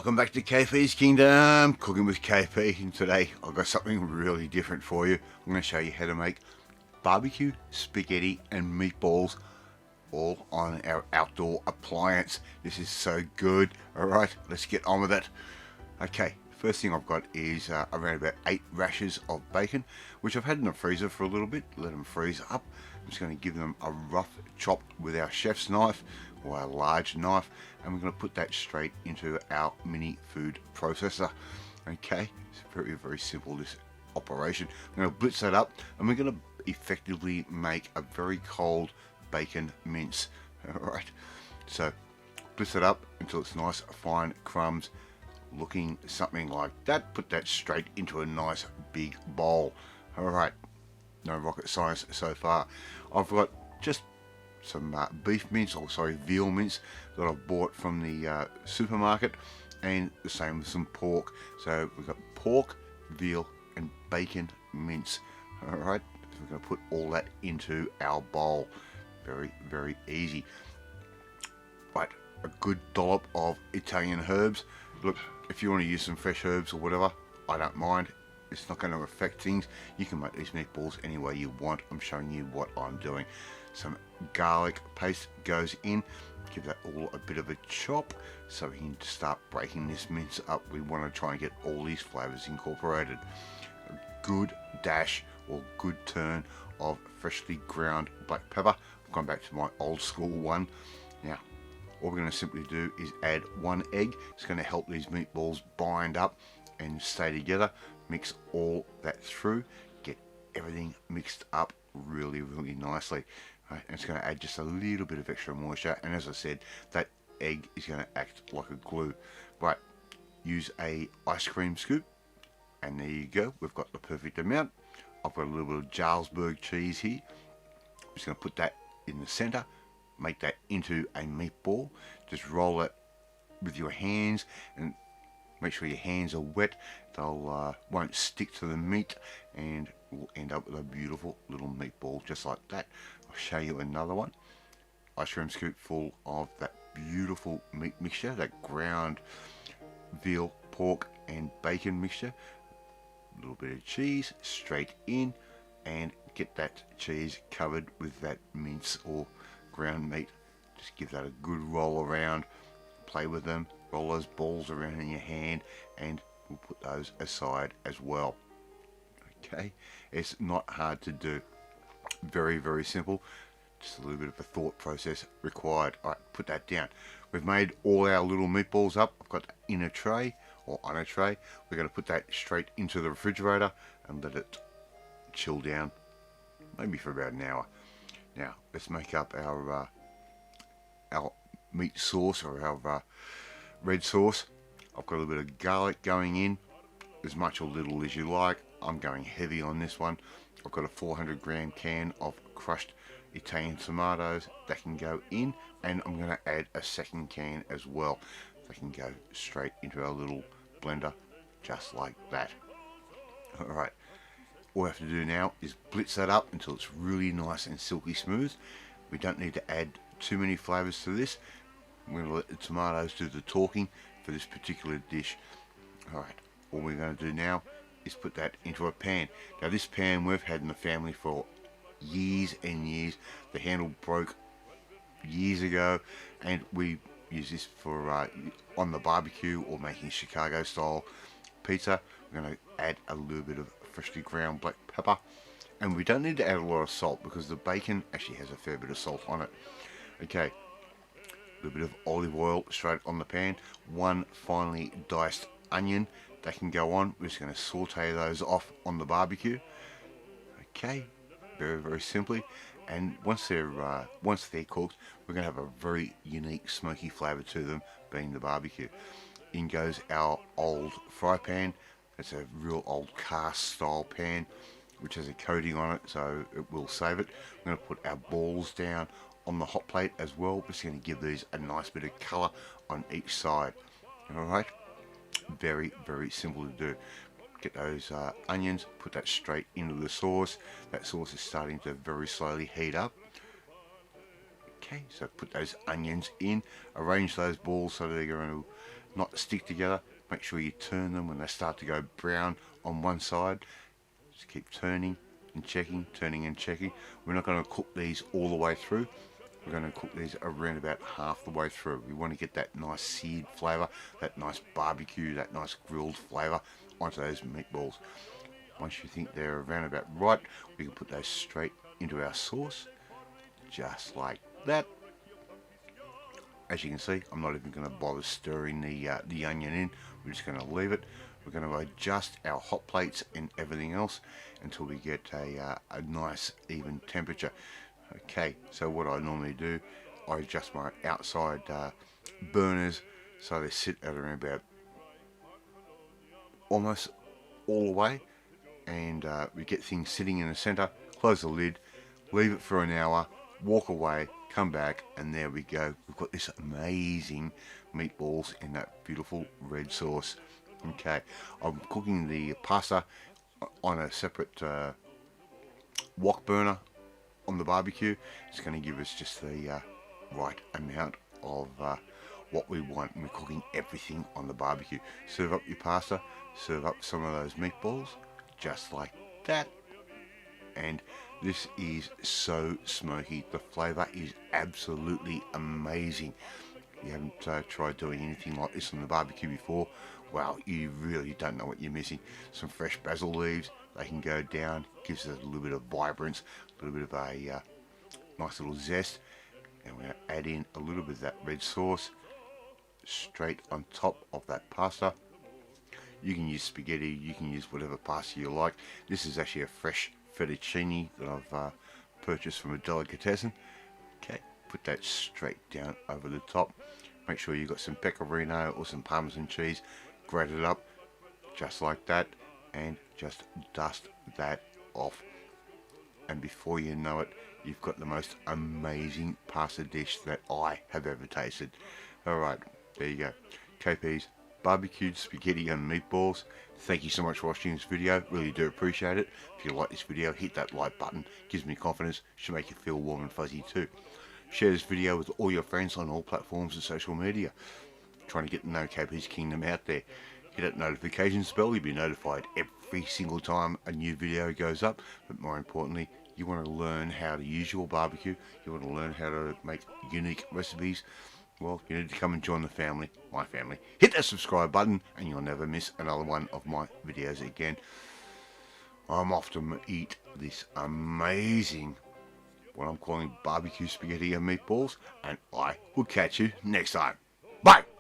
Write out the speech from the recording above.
Welcome back to KP's Kingdom, Cooking with KP, and today I've got something really different for you. I'm going to show you how to make barbecue, spaghetti and meatballs all on our outdoor appliance. This is so good. Alright, let's get on with it. Okay, first thing I've got is around about 8 rashers of bacon, which I've had in the freezer for a little bit, let them freeze up. I'm just going to give them a rough chop with our chef's knife or a large knife, and we're going to put that straight into our mini food processor. Okay, it's very simple, this operation. I'm going to blitz that up and we're going to effectively make a very cold bacon mince. Alright, so blitz it up until it's nice fine crumbs looking something like that. Put that straight into a nice big bowl. Alright, no rocket science so far. I've got just some beef mince, or sorry, veal mince that I've bought from the supermarket, and the same with some pork. So we've got pork, veal and bacon mince. Alright, so we're going to put all that into our bowl. Very easy. Right, a good dollop of Italian herbs. Look, if you want to use some fresh herbs or whatever, I don't mind. It's not going to affect things. You can make these meatballs any way you want. I'm showing you what I'm doing. Some garlic paste goes in. Give that all a bit of a chop so we can start breaking this mince up. We want to try and get all these flavors incorporated. A good dash or good turn of freshly ground black pepper. I've gone back to my old school one. Now, all we're going to simply do is add 1 egg. It's going to help these meatballs bind up and stay together. Mix all that through. Get everything mixed up really nicely. Right, and it's going to add just a little bit of extra moisture, and as I said, that egg is going to act like a glue. Right, use a ice cream scoop, and there you go. We've got the perfect amount. I've got a little bit of Jarlsberg cheese here. I'm just going to put that in the center, make that into a meatball. Just roll it with your hands and make sure your hands are wet. They'll won't stick to the meat, and we'll end up with a beautiful little meatball just like that. I'll show you another one. Ice cream scoop full of that beautiful meat mixture, that ground veal, pork and bacon mixture. A little bit of cheese straight in, and get that cheese covered with that mince or ground meat. Just give that a good roll around, play with them, roll those balls around in your hand, and we'll put those aside as well. Okay, it's not hard to do. Very simple. Just a little bit of a thought process required. Alright, put that down. We've made all our little meatballs up. I've got that in a tray or on a tray. We're going to put that straight into the refrigerator and let it chill down, maybe for about an hour. Now let's make up our meat sauce, or our red sauce. I've got a little bit of garlic going in, as much or little as you like. I'm going heavy on this one. I've got a 400-gram can of crushed Italian tomatoes that can go in, and I'm going to add a second can as well. They can go straight into our little blender just like that. Alright, all we have to do now is blitz that up until it's really nice and silky smooth. We don't need to add too many flavors to this. I'm going to let the tomatoes do the talking for this particular dish. Alright, all we're going to do now is put that into a pan. Now this pan we've had in the family for years and years. The handle broke years ago, and we use this for on the barbecue or making Chicago style pizza. We're going to add a little bit of freshly ground black pepper, and we don't need to add a lot of salt because the bacon actually has a fair bit of salt on it. Okay, a little bit of olive oil straight on the pan. 1 finely diced onion that can go on. We're just going to saute those off on the barbecue. Okay, very simply. And once they're cooked, we're going to have a very unique smoky flavour to them, being the barbecue. In goes our old fry pan. It's a real old cast style pan which has a coating on it, so it will save it. We're going to put our balls down on the hot plate as well. We're just going to give these a nice bit of colour on each side. Alright, very simple to do. Get those onions, put that straight into the sauce. That sauce is starting to very slowly heat up. Okay, so put those onions in, arrange those balls so they're going to not stick together. Make sure you turn them when they start to go brown on one side. Just keep turning and checking, turning and checking. We're not going to cook these all the way through. We're going to cook these around about half the way through. We want to get that nice seared flavour, that nice barbecue, that nice grilled flavour onto those meatballs. Once you think they're around about right, we can put those straight into our sauce, just like that. As you can see, I'm not even going to bother stirring the onion in. We're just going to leave it. We're going to adjust our hot plates and everything else until we get a nice even temperature. Okay, so what I normally do, I adjust my outside burners so they sit at around about almost all the way, and we get things sitting in the center. Close the lid, leave it for an hour, walk away, come back, and there we go. We've got this amazing meatballs in that beautiful red sauce. Okay, I'm cooking the pasta on a separate wok burner on the barbecue. It's going to give us just the right amount of what we want. We're cooking everything on the barbecue. Serve up your pasta, serve up some of those meatballs, just like that. And this is so smoky. The flavour is absolutely amazing. If you haven't tried doing anything like this on the barbecue before, well, you really don't know what you're missing. Some fresh basil leaves, they can go down, gives it a little bit of vibrance, a little bit of a nice little zest. And we're going to add in a little bit of that red sauce straight on top of that pasta. You can use spaghetti, you can use whatever pasta you like. This is actually a fresh fettuccine that I've purchased from a delicatessen. Okay, put that straight down over the top. Make sure you've got some pecorino or some parmesan cheese, grate it up just like that, and just dust that off. And before you know it, you've got the most amazing pasta dish that I have ever tasted. Alright, there you go. KP's barbecued spaghetti and meatballs. Thank you so much for watching this video. Really do appreciate it. If you like this video, hit that like button. Gives me confidence. Should make you feel warm and fuzzy too. Share this video with all your friends on all platforms of social media. Trying to get the No KP's Kingdom out there. Hit that notifications bell. You'll be notified every single time a new video goes up. But more importantly, you want to learn how to use your barbecue. You want to learn how to make unique recipes. Well, you need to come and join the family, my family. Hit that subscribe button and you'll never miss another one of my videos again. I'm off to eat this amazing, what I'm calling barbecue spaghetti and meatballs, and I will catch you next time. Bye!